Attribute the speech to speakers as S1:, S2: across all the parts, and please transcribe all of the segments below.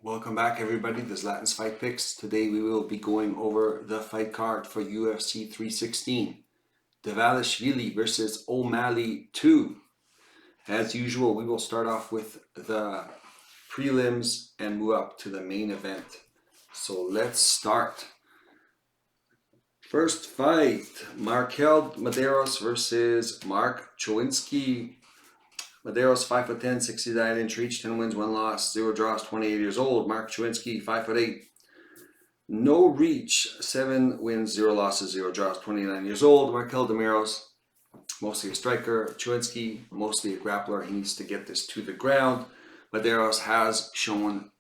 S1: Welcome back, everybody. This is Latin's Fight Picks. Today we will be going over the fight card for UFC 316. Dvalishvilli versus O'Malley 2. As usual, we will start off with the prelims and move up to the main event. So let's start. First fight, Maderos versus Mark Chowinski. Maderos 5'10", 69-inch reach, 10 wins, 1 loss, 0 draws, 28 years old. Mark Chowinski 5'8", no reach, 7 wins, 0 losses, 0 draws, 29 years old. Maderos, mostly a striker. Chowinski, mostly a grappler. He needs to get this to the ground. Maderos has shown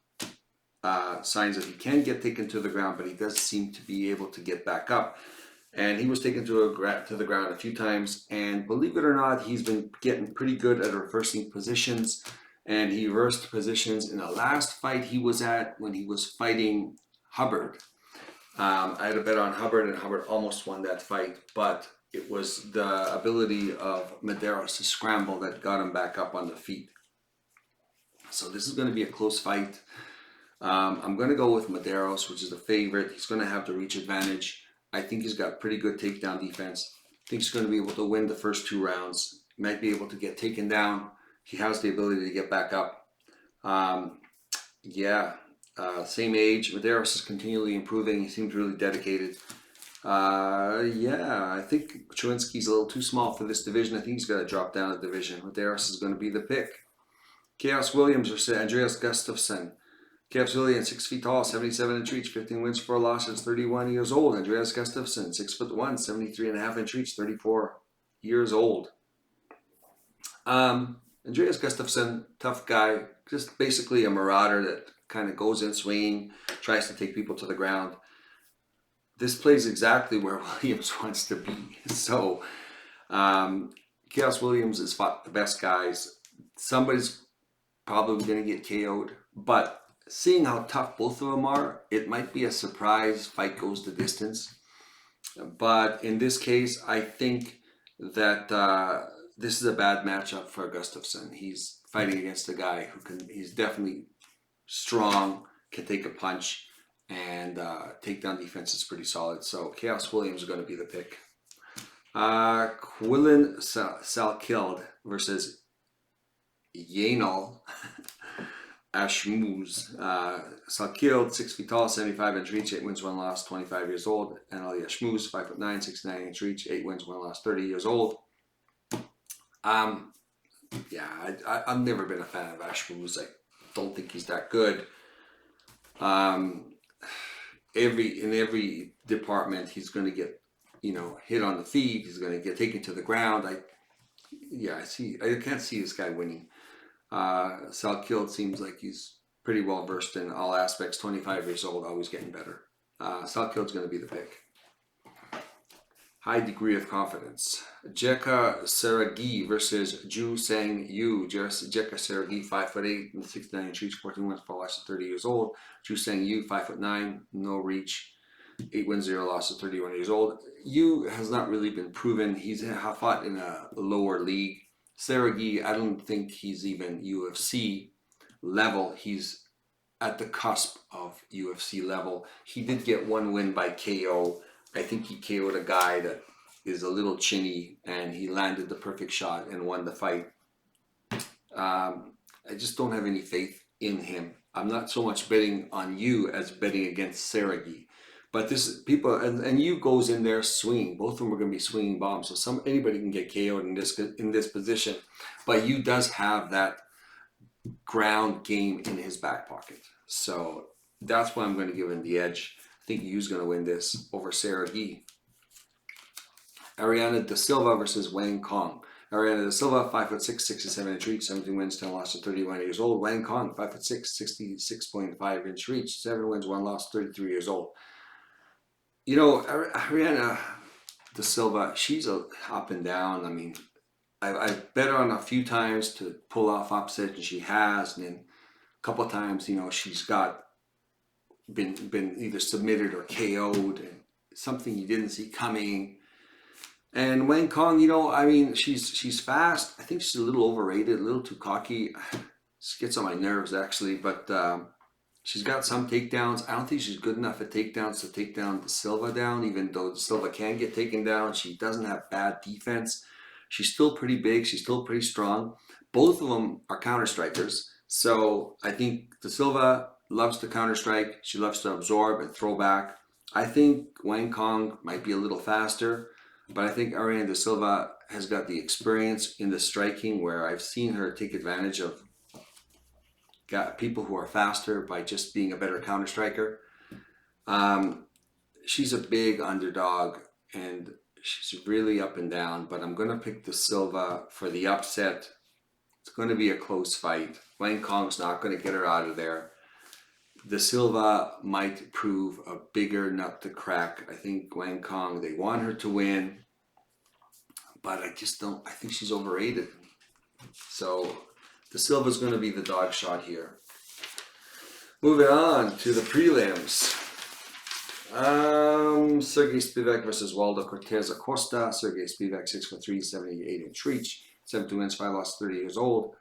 S1: signs that he can get taken to the ground, but he does seem to be able to get back up. And he was taken to the ground a few times, and believe it or not, he's been getting pretty good at reversing positions. And he reversed positions in the last fight he was at when he was fighting Hubbard. I had a bet on Hubbard, and Hubbard almost won that fight, but it was the ability of Maderos to scramble that got him back up on the feet. So this is going to be a close fight. I'm going to go with Maderos, which is the favorite. He's going to have the reach advantage. I think he's got pretty good takedown defense. I think he's going to be able to win the first 2 rounds. He might be able to get taken down. He has the ability to get back up. Same age. Maderos is continually improving. He seems really dedicated. I think Chowinski's a little too small for this division. I think he's got to drop down a division. Maderos is going to be the pick. Khaos Williams versus Andreas Gustafsson. Khaos Williams, 6 feet tall, 77-inch reach, 15 wins, 4 losses, 31 years old. Andreas Gustafsson, 6'1", 73.5-inch reach, 34 years old. Andreas Gustafsson, tough guy, just basically a marauder that kind of goes in swinging, tries to take people to the ground. This plays exactly where Williams wants to be. So, Khaos Williams has fought the best guys. Somebody's probably going to get KO'd, but seeing how tough both of them are, it might be a surprise fight goes the distance. But in this case, I think that this is a bad matchup for Gustafsson. He's fighting against a guy he's definitely strong, can take a punch, and takedown defense is pretty solid. So Khaos Williams is going to be the pick. Quillen Salkild versus Yanal Ashmuz. Salkild, 6 feet tall, 75-inch reach, 8 wins, 1 loss, 25 years old. And Ali Ashmuz, 5'9", 69-inch reach, 8 wins, 1 loss, 30 years old. I've never been a fan of Ashmuz. I don't think he's that good. In every department, he's going to get, hit on the feet. He's going to get taken to the ground. I can't see this guy winning. Salkild seems like he's pretty well versed in all aspects. 25 years old, always getting better. Salkild's going to be the pick. High degree of confidence. Jeka Seragi versus Ju Sang Yu. Jeka Seragi, 5'8", 69-inch reach, 14 wins, 4 losses, 30 years old. Ju Sang Yu, 5'9", no reach, 8 wins, 0 losses, 31 years old. Yu has not really been proven. He's fought in a lower league. Seragi, I don't think he's even UFC level. He's at the cusp of UFC level. He did get 1 win by KO. I think he KO'd a guy that is a little chinny, and he landed the perfect shot and won the fight. I just don't have any faith in him. I'm not so much betting on you as betting against Seragi. But this people and you goes in there swinging. Both of them are going to be swinging bombs. So anybody can get KO'd in this position. But you does have that ground game in his back pocket. So that's why I'm going to give him the edge. I think Yu's going to win this over Seragi. Ariana Da Silva versus Wang Kong. Ariana Da Silva, 5'6", 67-inch reach, 17 wins, 10 losses, 31 years old. Wang Kong, 5'6", 66.5-inch reach, 7 wins, 1 loss, 33 years old. Ariana Da Silva, she's up and down. I mean, I've bet her on a few times to pull off upset, and she has. And then a couple of times, she's been either submitted or KO'd, and something you didn't see coming. And Wang Kong, she's fast. I think she's a little overrated, a little too cocky. This gets on my nerves, actually. But She's got some takedowns. I don't think she's good enough at takedowns to take down Silva down, even though Silva can get taken down. She doesn't have bad defense. She's still pretty big. She's still pretty strong. Both of them are counter strikers. So I think De Silva loves to counter strike. She loves to absorb and throw back. I think Wang Kong might be a little faster, but I think Ariane De Silva has got the experience in the striking where I've seen her take advantage of people who are faster by just being a better counter striker. She's a big underdog and she's really up and down, but I'm going to pick De Silva for the upset. It's going to be a close fight. Wang Kong's not going to get her out of there. De Silva might prove a bigger nut to crack. I think Wang Kong, they want her to win, but I just don't. I think she's overrated. So De Silva's going to be the dog shot here. Moving on to the prelims. Sergey Spivak versus Waldo Cortez Acosta. Sergey Spivak, 6'3", 78-inch reach, 17 wins, 5 losses, 30 years old.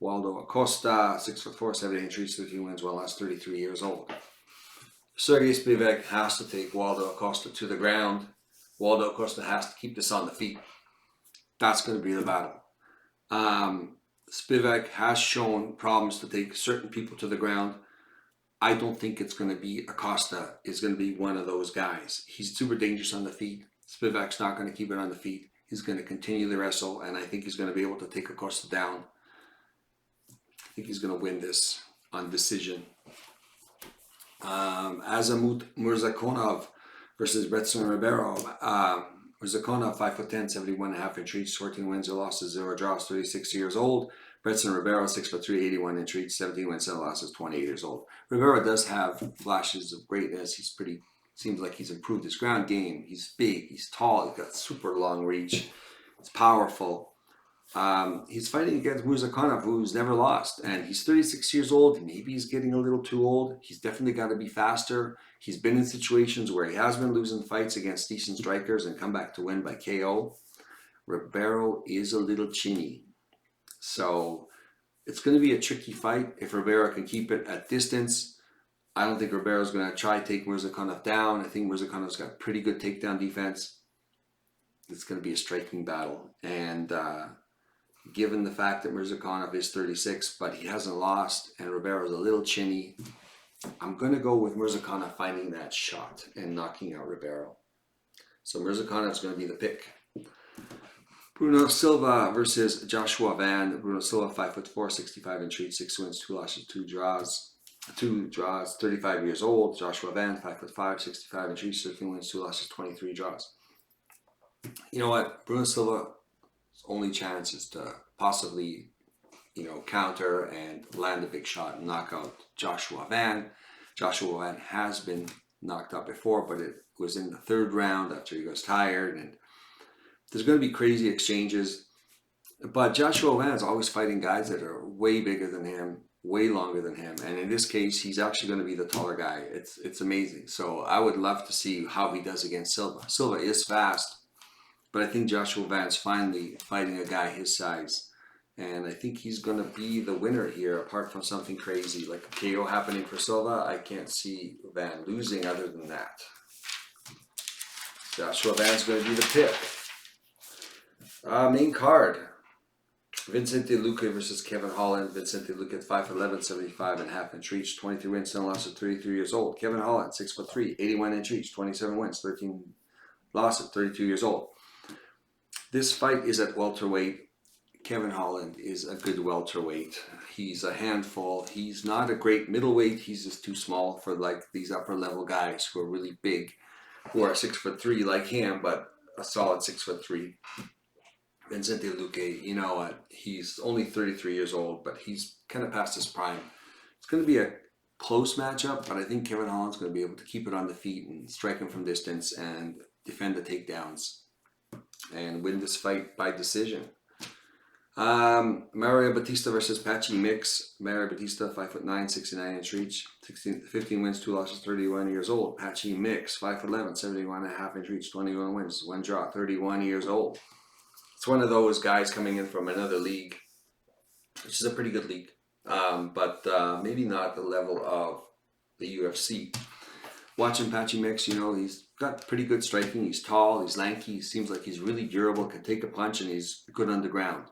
S1: Waldo Acosta, 6'4", 78-inch reach, 13 wins, 1 loss, 33 years old. Sergey Spivak has to take Waldo Acosta to the ground. Waldo Acosta has to keep this on the feet. That's going to be the battle. Spivak has shown problems to take certain people to the ground. I don't think it's going to be Acosta is going to be one of those guys. He's super dangerous on the feet. Spivak's not going to keep it on the feet. He's going to continue the wrestle, and I think he's going to be able to take Acosta down. I think he's going to win this on decision. Azamut Murzakonov versus Betson Ribeiro. Murzakonov, 5'10", 71.5-inch reach, 14 wins, 0 losses, 0 draws, 36 years old. Betson Ribeiro, 6'3", 81-inch reach, 17 wins, 7 losses, 28 years old. Ribeiro does have flashes of greatness. Seems like he's improved his ground game. He's big, he's tall, he's got super long reach. It's powerful. He's fighting against Murzakonov, who's never lost, and he's 36 years old. Maybe he's getting a little too old. He's definitely got to be faster. He's been in situations where he has been losing fights against decent strikers and come back to win by KO. Ribeiro is a little chinny. So it's going to be a tricky fight if Ribeiro can keep it at distance. I don't think Ribeiro's going to try to take Murzakonov down. I think Murzakonov's got pretty good takedown defense. It's going to be a striking battle. And given the fact that Murzakonov is 36, but he hasn't lost, and Ribeiro's a little chinny, I'm going to go with Murzakonov finding that shot and knocking out Ribeiro. So Murzakonov's going to be the pick. Bruno Silva versus Joshua Van. Bruno Silva, 5'4", 65-inch reach, 6 wins, 2 losses, 2 draws, 35 years old. Joshua Van, 5'5", 65-inch reach, 13 wins, 2 losses, 23 draws. You know what? Bruno Silva's only chance is to possibly, counter and land a big shot and knock out Joshua Van. Joshua Van has been knocked out before, but it was in the 3rd round after he was tired, and there's going to be crazy exchanges. But Joshua Van is always fighting guys that are way bigger than him, way longer than him. And in this case, he's actually going to be the taller guy. It's amazing. So I would love to see how he does against Silva. Silva is fast, but I think Joshua Van's finally fighting a guy his size. And I think he's going to be the winner here, apart from something crazy like a KO happening for Silva. I can't see Van losing other than that. Joshua Van's going to be the pick. Main card. Vincente Luque versus Kevin Holland. Vincente Luque, 5'11", 75.5-inch reach, 23 wins, 10 losses, 33 years old. Kevin Holland, 6'3", 81-inch reach, 27 wins, 13 losses, 32 years old. This fight is at welterweight. Kevin Holland is a good welterweight. He's a handful. He's not a great middleweight. He's just too small for like these upper level guys who are really big, who are 6'3" like him, but a solid 6'3". Vincente Luque, you know what? He's only 33 years old, but he's kind of past his prime. It's going to be a close matchup, but I think Kevin Holland's going to be able to keep it on the feet and strike him from distance and defend the takedowns and win this fight by decision. Mario Batista versus Patchy Mix. Mario Batista, 5'9", 69-inch reach, 15 wins, 2 losses, 31 years old. Patchy Mix, 5'11", 71.5-inch reach, 21 wins, 1 draw, 31 years old. It's one of those guys coming in from another league, which is a pretty good league, but maybe not the level of the UFC. Watching Patchy Mix, you know, he's got pretty good striking. He's tall, he's lanky, he seems like he's really durable, can take a punch, and he's good on the ground.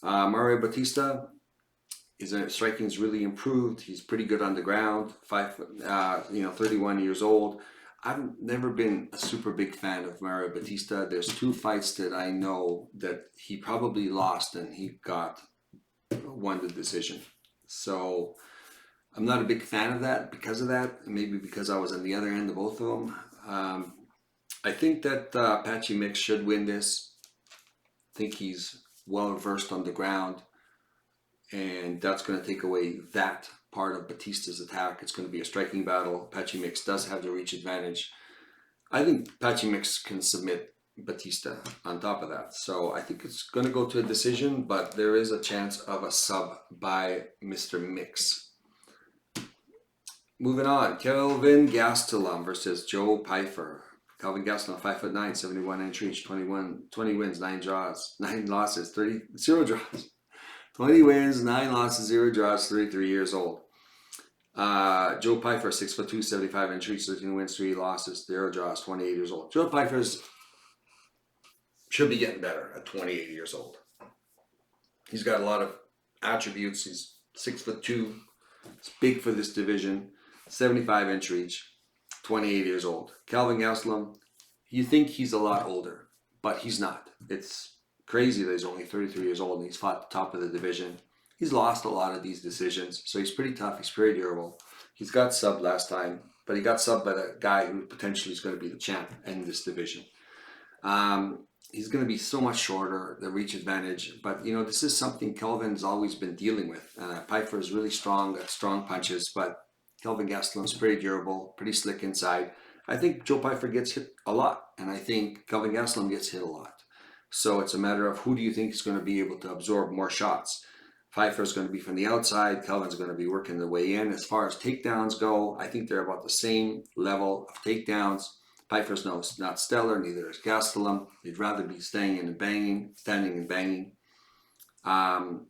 S1: Mario Batista, his striking is really improved. He's pretty good on the ground. 31 years old. I've never been a super big fan of Mario Batista. There's 2 fights that I know that he probably lost and he won the decision. So I'm not a big fan of that because of that. Maybe because I was on the other end of both of them. I think that Patchy Mix should win this. I think he's well versed on the ground, and that's going to take away that part of Batista's attack. It's going to be a striking battle. Patchy Mix does have the reach advantage. I think Patchy Mix can submit Batista on top of that. So I think it's going to go to a decision, but there is a chance of a sub by Mr. Mix. Moving on, Kelvin Gastelum versus Joe Pyer. Kelvin Gastelum, 5'9", 71 inch reach, 20 wins, 9 draws, 9 losses, 0 draws. 20 wins, 9 losses, 0 draws, 33 years old. Joe Pyer, 6'2", 75 inch reach, 13 wins, 3 losses, 0 draws, 28 years old. Joe Pyer should be getting better at 28 years old. He's got a lot of attributes. He's 6'2", he's big for this division, 75 inch reach, 28 years old. Kelvin Gastelum, you think he's a lot older, but he's not. It's crazy that he's only 33 years old and he's fought the top of the division. He's lost a lot of these decisions, so he's pretty tough. He's pretty durable. He's got subbed last time, but he got subbed by the guy who potentially is going to be the champ in this division. He's going to be so much shorter, the reach advantage, but you know, this is something Kelvin's always been dealing with. Pyer is really strong, got strong punches, but Kelvin Gastelum's pretty durable, pretty slick inside. I think Joe Pyer gets hit a lot, and I think Kelvin Gastelum gets hit a lot. So it's a matter of who do you think is going to be able to absorb more shots. Pyer is going to be from the outside. Kelvin's going to be working the way in. As far as takedowns go, I think they're about the same level of takedowns. Pyfer's not stellar, neither is Gastelum. They'd rather be standing and banging. And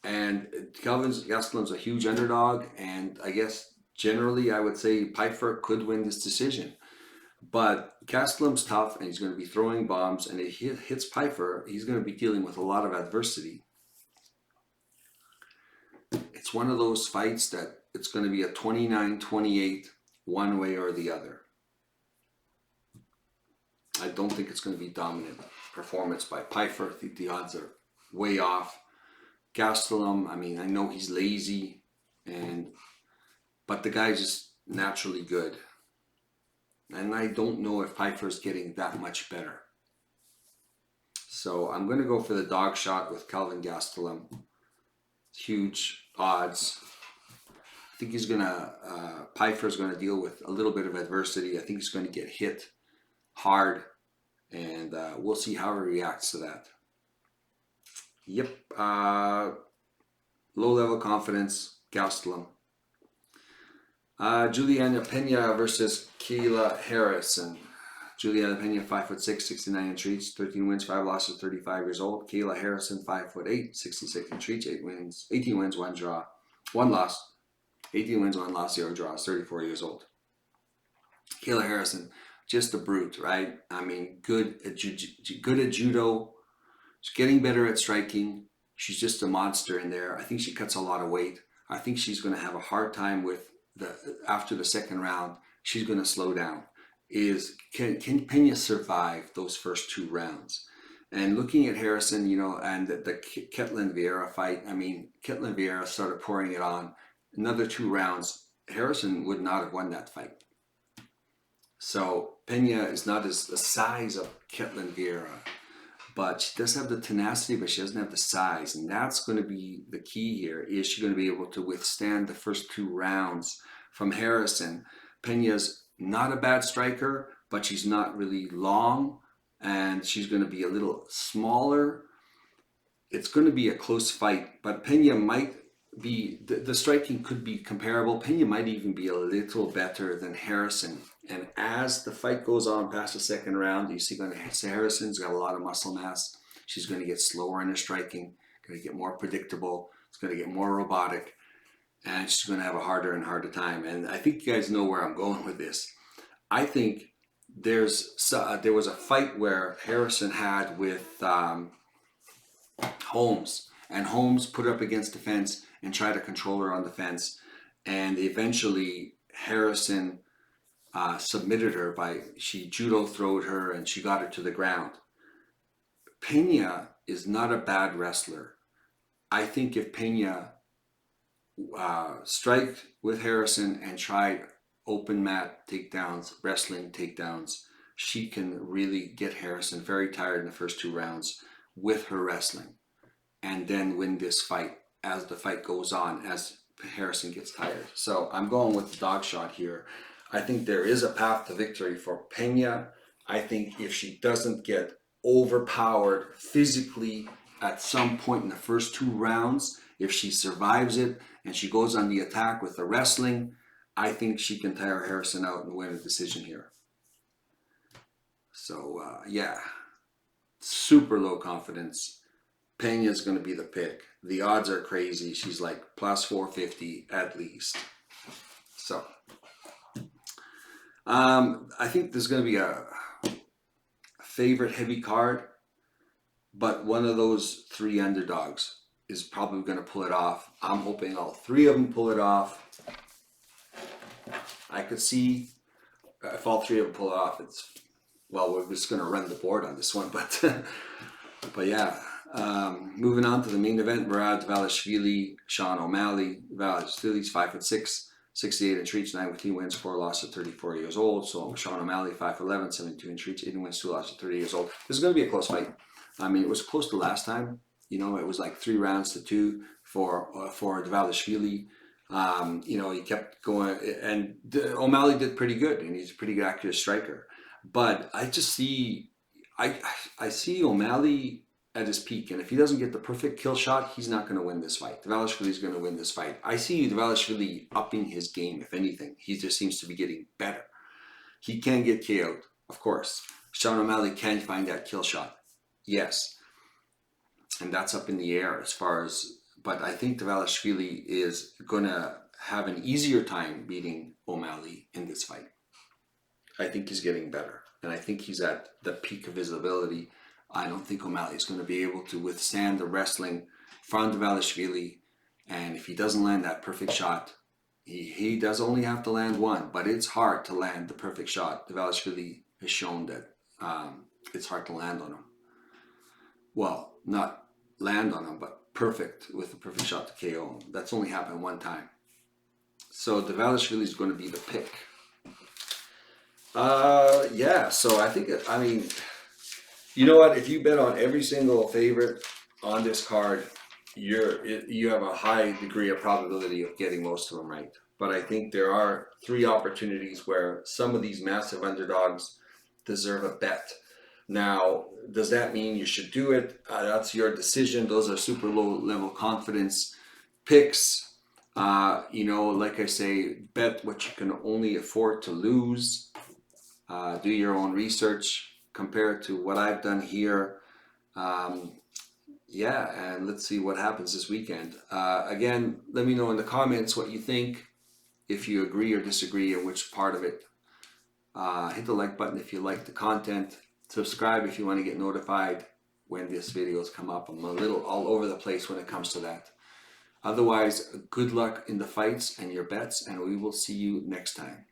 S1: Gastelum's a huge underdog, and I guess generally I would say Pyer could win this decision. But Gastelum's tough, and he's going to be throwing bombs, and if he hits Pyer, he's going to be dealing with a lot of adversity. It's one of those fights that it's going to be a 29-28 one way or the other. I don't think it's going to be dominant performance by Pyer. I think the odds are way off. Gastelum, I mean, I know he's lazy, but the guy's just naturally good. And I don't know if Pyfer's getting that much better. So I'm going to go for the dog shot with Kelvin Gastelum. Huge odds. I think Pyfer's going to deal with a little bit of adversity. I think he's going to get hit hard, and we'll see how he reacts to that. Yep. Low level confidence, Gastelum. Juliana Pena versus Kayla Harrison. Juliana Pena, 5'6", 69 inch reach, 13 wins, 5 losses, 35 years old. Kayla Harrison, 5'8", 66 inch reach, 18 wins, 1 draw, 1 loss. 18 wins, 1 loss, 0 draws, 34 years old. Kayla Harrison, just a brute, right? I mean, good at judo. She's getting better at striking. She's just a monster in there. I think she cuts a lot of weight. I think she's going to have a hard time with after the second round. She's going to slow down. Can Pena survive those first 2 rounds? And looking at Harrison, you know, and the Ketlin Vieira fight, I mean, Ketlin Vieira started pouring it on. Another 2 rounds, Harrison would not have won that fight. So Pena is not the size of Ketlin Vieira, but she does have the tenacity, but she doesn't have the size. And that's going to be the key here. Is she going to be able to withstand the first 2 rounds from Harrison? Pena's not a bad striker, but she's not really long, and she's going to be a little smaller. It's going to be a close fight, but Pena might be, the striking could be comparable. Pena might even be a little better than Harrison. And as the fight goes on past the second round, you see Harrison's got a lot of muscle mass. She's going to get slower in her striking, going to get more predictable. It's going to get more robotic. and she's going to have a harder and harder time. And I think you guys know where I'm going with this. I think there was a fight where Harrison had with Holmes, and Holmes put her up against the fence and tried to control her on the fence, and eventually Harrison submitted her she judo throwed her and she got her to the ground. Pena is not a bad wrestler. I think if Pena striked with Harrison and tried open mat takedowns, wrestling takedowns, she can really get Harrison very tired in the first 2 rounds with her wrestling, and then win this fight as the fight goes on, as Harrison gets tired. So I'm going with the dog shot here. I think there is a path to victory for Pena. I think if she doesn't get overpowered physically at some point in the first 2 rounds, if she survives it and she goes on the attack with the wrestling, I think she can tire Harrison out and win a decision here. So yeah, super low confidence. Pena's going to be the pick. The odds are crazy. She's like plus 450 at least. So I think there's going to be a favorite heavy card, but one of those 3 underdogs is probably going to pull it off. I'm hoping all 3 of them pull it off. I could see if all 3 of them pull it off, well, we're just going to run the board on this one, but yeah. Moving on to the main event, Dvalishvilli, Sean O'Malley. Dvalishvilli's 5'6", 68 inch reach, 9 wins, 4 losses at 34 years old. So Sean O'Malley, 5'11", 72 inch reach, 8 wins, 2 losses at 30 years old. This is going to be a close fight. I mean, it was close to last time. You know, it was like 3 rounds to 2 for Dvalishvilli. You know, he kept going, and O'Malley did pretty good, and he's a pretty accurate striker. But I just see, I see O'Malley at his peak, and if he doesn't get the perfect kill shot, he's not going to win this fight. Dvalishvili going to win this fight. I see Dvalishvili upping his game. If anything, he just seems to be getting better. He can get KO'd, of course. Sean O'Malley can find that kill shot, yes, and that's up in the air as far as. But I think Dvalishvili is going to have an easier time beating O'Malley in this fight. I think he's getting better, and I think he's at the peak of his ability. I don't think O'Malley is going to be able to withstand the wrestling from Dvalishvili, and if he doesn't land that perfect shot, he does only have to land one, but it's hard to land the perfect shot. Dvalishvili has shown that it's hard to land on him. Well, not land on him, but perfect with the perfect shot to KO him. That's only happened 1 time. So Dvalishvili is going to be the pick. Yeah, so I think, I mean, you know what? If you bet on every single favorite on this card, you have a high degree of probability of getting most of them right. But I think there are 3 opportunities where some of these massive underdogs deserve a bet. Now, does that mean you should do it? That's your decision. Those are super low level confidence picks. You know, like I say, bet what you can only afford to lose. Do your own research. Compare it to what I've done here. Yeah, and let's see what happens this weekend. Again, let me know in the comments what you think, if you agree or disagree, and which part of it. Hit the like button if you like the content. Subscribe if you want to get notified when these videos come up. I'm a little all over the place when it comes to that. Otherwise, good luck in the fights and your bets, and we will see you next time.